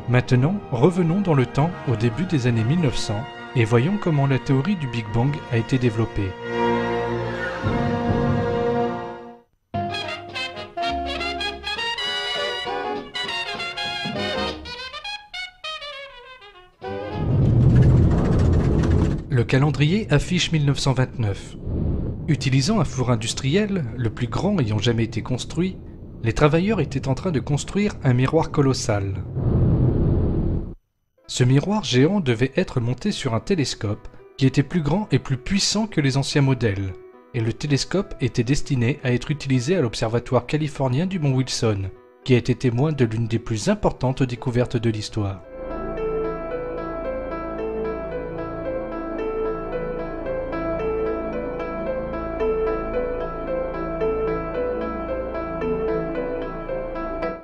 Maintenant, revenons dans le temps au début des années 1900 et voyons comment la théorie du Big Bang a été développée. Le calendrier affiche 1929. Utilisant un four industriel, le plus grand ayant jamais été construit, les travailleurs étaient en train de construire un miroir colossal. Ce miroir géant devait être monté sur un télescope qui était plus grand et plus puissant que les anciens modèles, et le télescope était destiné à être utilisé à l'observatoire californien du mont Wilson, qui a été témoin de l'une des plus importantes découvertes de l'histoire.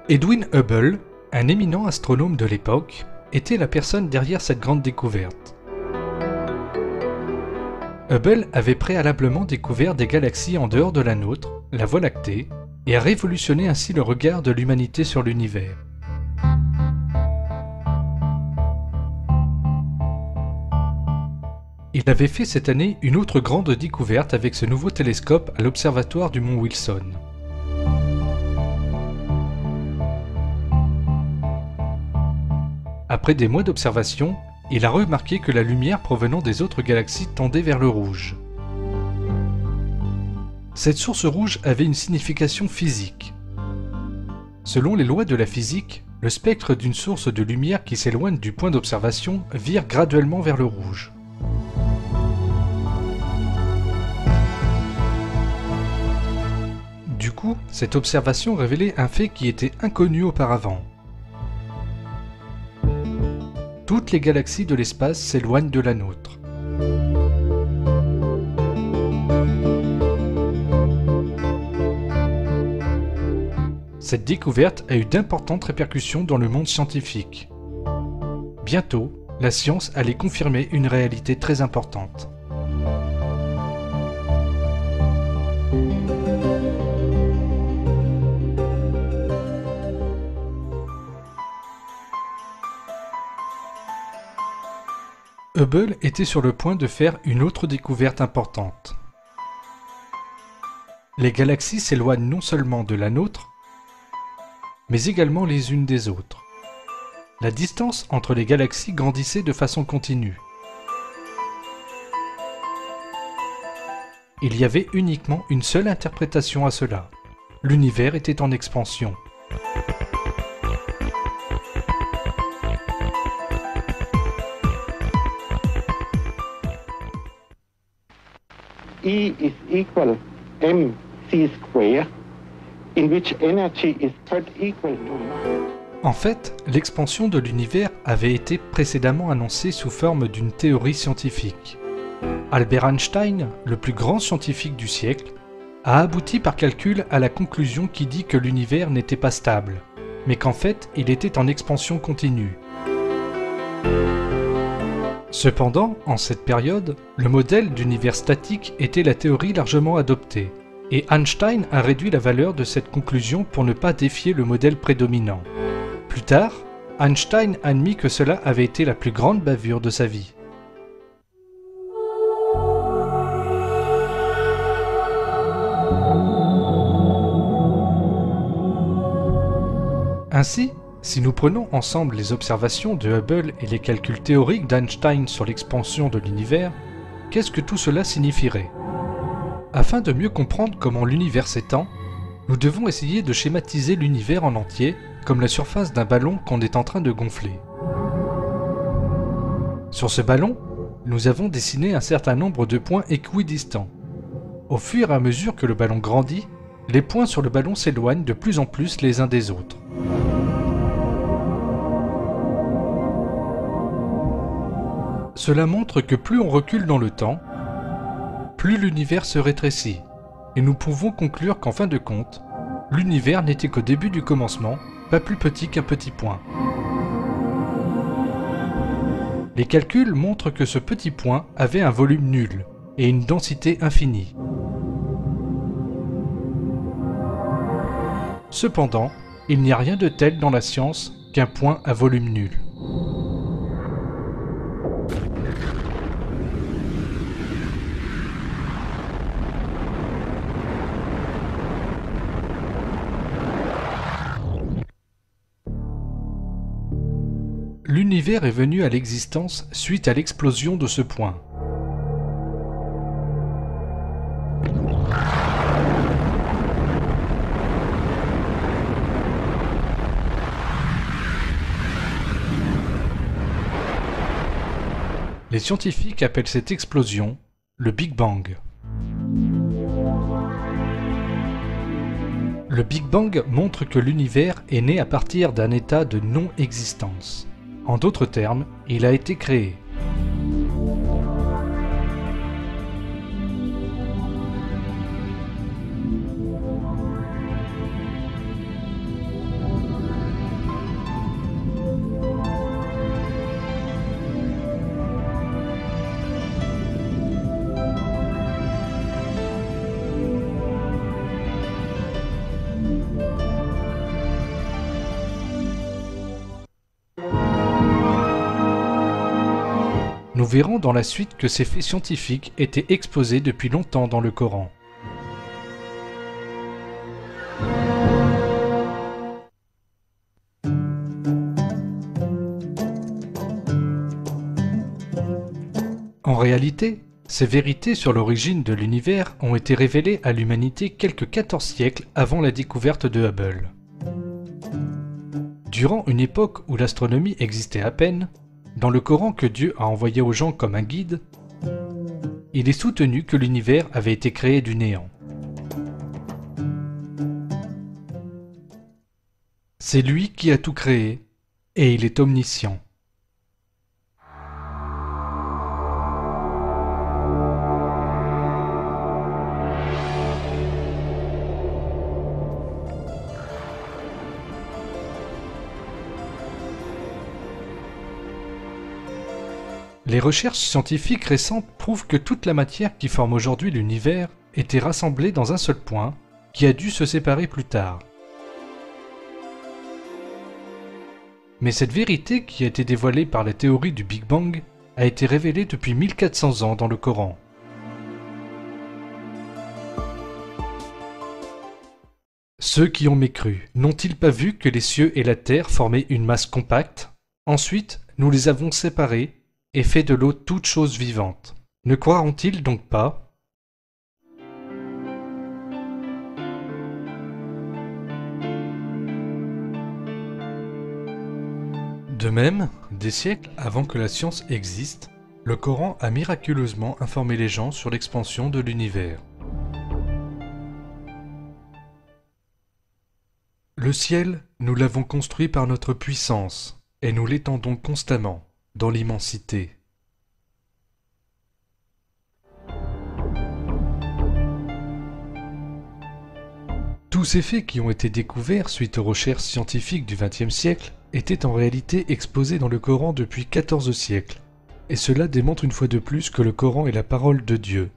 Edwin Hubble, un éminent astronome de l'époque, était la personne derrière cette grande découverte. Hubble avait préalablement découvert des galaxies en dehors de la nôtre, la Voie lactée, et a révolutionné ainsi le regard de l'humanité sur l'univers. Il avait fait cette année une autre grande découverte avec ce nouveau télescope à l'observatoire du mont Wilson. Après des mois d'observation, il a remarqué que la lumière provenant des autres galaxies tendait vers le rouge. Cette source rouge avait une signification physique. Selon les lois de la physique, le spectre d'une source de lumière qui s'éloigne du point d'observation vire graduellement vers le rouge. Du coup, cette observation révélait un fait qui était inconnu auparavant. Toutes les galaxies de l'espace s'éloignent de la nôtre. Cette découverte a eu d'importantes répercussions dans le monde scientifique. Bientôt, la science allait confirmer une réalité très importante. Hubble était sur le point de faire une autre découverte importante. Les galaxies s'éloignent non seulement de la nôtre, mais également les unes des autres. La distance entre les galaxies grandissait de façon continue. Il y avait uniquement une seule interprétation à cela. L'univers était en expansion. E is equal mc square, in which energy is third equal to... En fait, l'expansion de l'univers avait été précédemment annoncée sous forme d'une théorie scientifique. Albert Einstein, le plus grand scientifique du siècle, a abouti par calcul à la conclusion qui dit que l'univers n'était pas stable, mais qu'en fait il était en expansion continue. Cependant, en cette période, le modèle d'univers statique était la théorie largement adoptée, et Einstein a réduit la valeur de cette conclusion pour ne pas défier le modèle prédominant. Plus tard, Einstein admit que cela avait été la plus grande bavure de sa vie. Ainsi, si nous prenons ensemble les observations de Hubble et les calculs théoriques d'Einstein sur l'expansion de l'univers, qu'est-ce que tout cela signifierait? Afin de mieux comprendre comment l'univers s'étend, nous devons essayer de schématiser l'univers en entier comme la surface d'un ballon qu'on est en train de gonfler. Sur ce ballon, nous avons dessiné un certain nombre de points équidistants. Au fur et à mesure que le ballon grandit, les points sur le ballon s'éloignent de plus en plus les uns des autres. Cela montre que plus on recule dans le temps, plus l'univers se rétrécit, et nous pouvons conclure qu'en fin de compte, l'univers n'était qu'au début du commencement, pas plus petit qu'un petit point. Les calculs montrent que ce petit point avait un volume nul et une densité infinie. Cependant, il n'y a rien de tel dans la science qu'un point à volume nul. L'univers est venu à l'existence suite à l'explosion de ce point. Les scientifiques appellent cette explosion le Big Bang. Le Big Bang montre que l'univers est né à partir d'un état de non-existence. En d'autres termes, il a été créé. Nous verrons dans la suite que ces faits scientifiques étaient exposés depuis longtemps dans le Coran. En réalité, ces vérités sur l'origine de l'univers ont été révélées à l'humanité quelques 14 siècles avant la découverte de Hubble. Durant une époque où l'astronomie existait à peine, dans le Coran que Dieu a envoyé aux gens comme un guide, il est soutenu que l'univers avait été créé du néant. C'est lui qui a tout créé, et il est omniscient. Les recherches scientifiques récentes prouvent que toute la matière qui forme aujourd'hui l'univers était rassemblée dans un seul point, qui a dû se séparer plus tard. Mais cette vérité qui a été dévoilée par la théorie du Big Bang a été révélée depuis 1400 ans dans le Coran. Ceux qui ont mécru, n'ont-ils pas vu que les cieux et la terre formaient une masse compacte? Ensuite, nous les avons séparés et fait de l'eau toute chose vivante. Ne croiront-ils donc pas? De même, des siècles avant que la science existe, le Coran a miraculeusement informé les gens sur l'expansion de l'univers. Le ciel, nous l'avons construit par notre puissance, et nous l'étendons constamment dans l'immensité. Tous ces faits qui ont été découverts suite aux recherches scientifiques du XXe siècle étaient en réalité exposés dans le Coran depuis 14 siècles, et cela démontre une fois de plus que le Coran est la parole de Dieu,